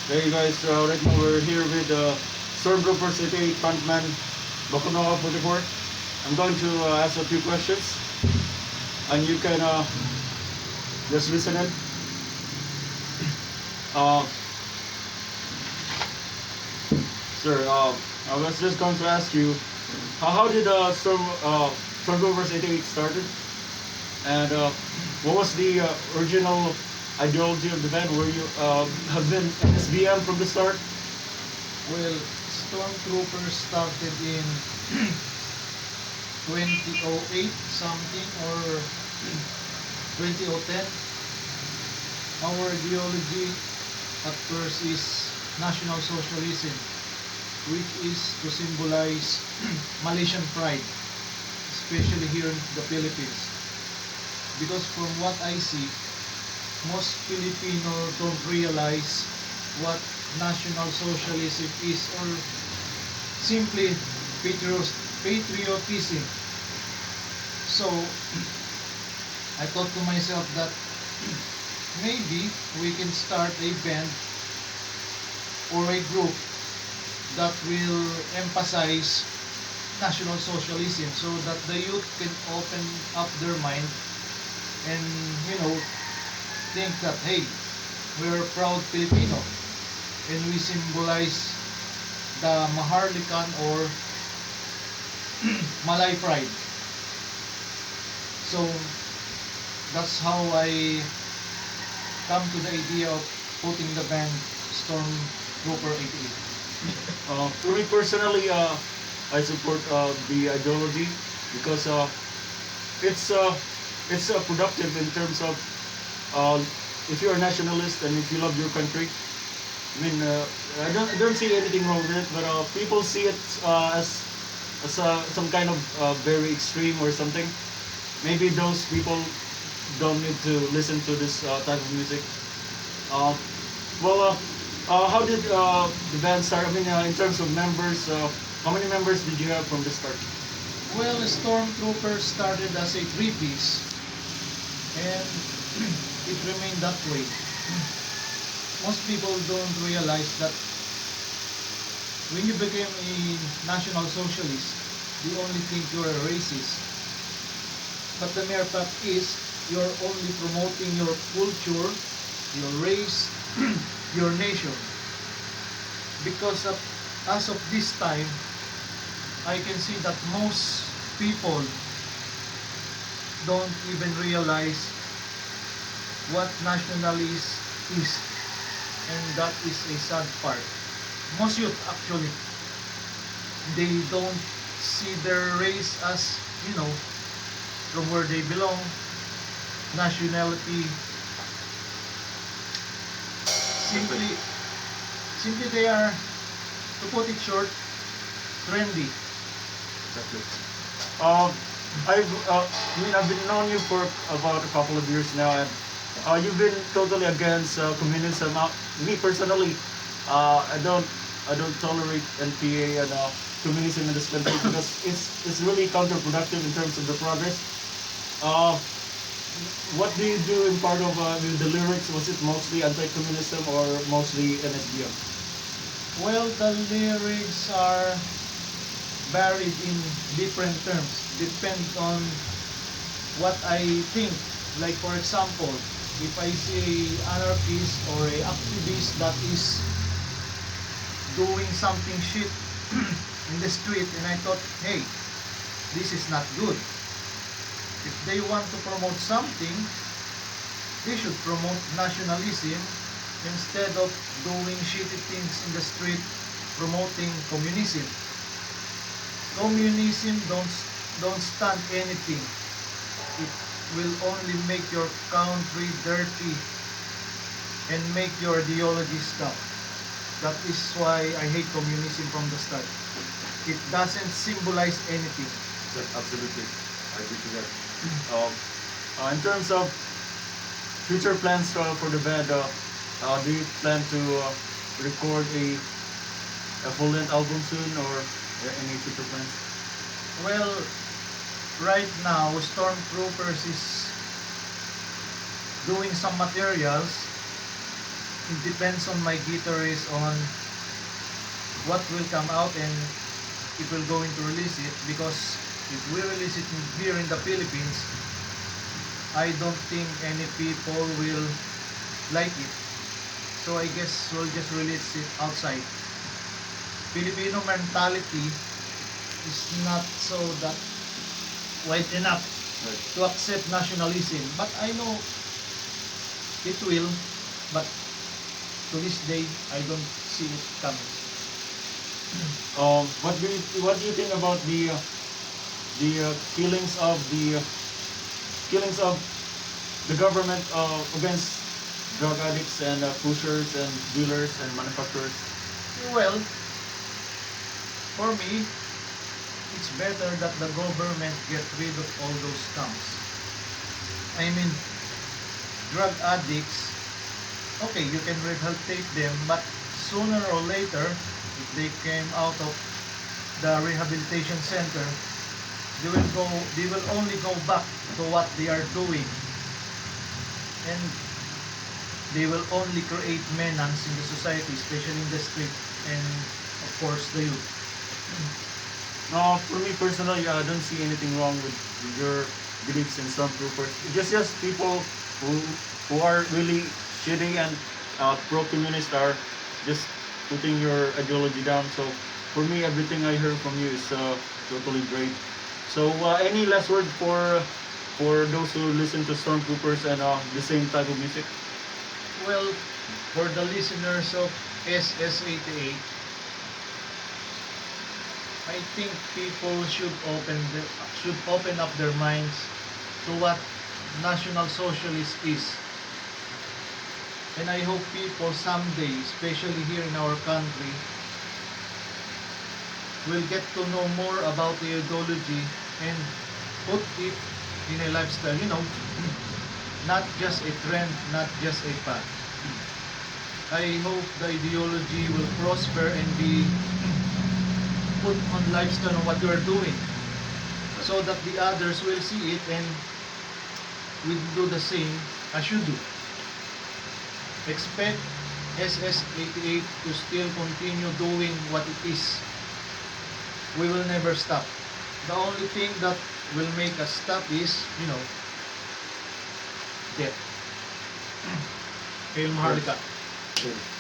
Hey guys, right now we're here with Stormtroopers 88 frontman Bakunoka 44. I'm going to ask a few questions and you can just listen in. Uh, sir, I was just going to ask you, how did Stormtroopers 88 started? And what was the original ideology of the band? Were you have been SBM from the start? Well, Stormtroopers started in 2008 something or 2010. Our ideology at first is National Socialism, which is to symbolize Malaysian pride, especially here in the Philippines. Because from what I see, most Filipino don't realize what National Socialism is, or simply patriotism. So I thought to myself that maybe we can start a band or a group that will emphasize National Socialism so that the youth can open up their mind and, you know, think that, hey, we're proud Filipino and we symbolize the Maharlikan or Malay pride. So that's how I come to the idea of putting the band Stormtrooper 88. For me personally, I support the ideology because it's uh, it's productive in terms of uh, if you're a nationalist and if you love your country. I mean, I don't see anything wrong with it, but people see it as some kind of very extreme or something. Maybe those people don't need to listen to this type of music. Uh, how did the band start? I mean, in terms of members, how many members did you have from the start? Well, Stormtroopers started as a three-piece and it remained that way. Most people don't realize that when you became a National Socialist, they only think you're a racist. But the mere fact is, you're only promoting your culture, your race, your nation. Because as of this time, I can see that most people don't even realize what nationalist is. And that is a sad part. Most youth actually, they don't see their race as, you know, from where they belong, nationality. Simply, simply they are, to put it short, trendy. Exactly. Uh, I mean, I've been knowing you for about a couple of years now, and you've been totally against communism. Me personally, I don't tolerate NPA and communism in this country because it's really counterproductive in terms of the progress. Uh, what do you do in part of the lyrics? Was it mostly anti-communism or mostly NSBM? Well, the lyrics are varied in different terms, depend on what I think. Like for example, if I see a anarchist or a activist that is doing something shit in the street and I thought, hey, this is not good. If they want to promote something, they should promote nationalism instead of doing shitty things in the street promoting communism. Communism don't stand anything. It will only make your country dirty and make your ideology stop. That is why I hate communism from the start. It doesn't symbolize anything. Absolutely, I agree to that. Um, in terms of future plans for the band, do you plan to record a full-length album soon, or any future plans? Well, right now, Stormtroopers is doing some materials it depends on my guitarist on what will come out and if we're going to release it, because if we release it here in the Philippines, I don't think any people will like it. So I guess we'll just release it outside. Filipino mentality is not so that wide enough Right. to accept nationalism. But I know it will, but to this day, I don't see it coming. What do you think about the killings of the government against drug addicts and pushers and dealers and manufacturers? Well, for me, it's better that the government get rid of all those scams. I mean, drug addicts, okay, you can rehabilitate them, but sooner or later, if they came out of the rehabilitation center, they will only go back to what they are doing, and they will only create menace in the society, especially in the street, and of course the youth. For me personally, I don't see anything wrong with your beliefs in Stormtroopers. Just people who are really shitty and pro-communist are just putting your ideology down. So for me, everything I heard from you is totally great. So any last word for those who listen to Stormtroopers and the same type of music? Well, for the listeners of SS88, I think people should open up their minds to what National Socialist is. And I hope people someday, especially here in our country, will get to know more about the ideology and put it in a lifestyle, not just a trend, not just a fad. I hope the ideology will prosper and be put on lifestyle on what you are doing, so that the others will see it and will do the same as you do. Expect SS88 to still continue doing what it is. We will never stop. The only thing that will make us stop is, death. Hail Maharlika. Good.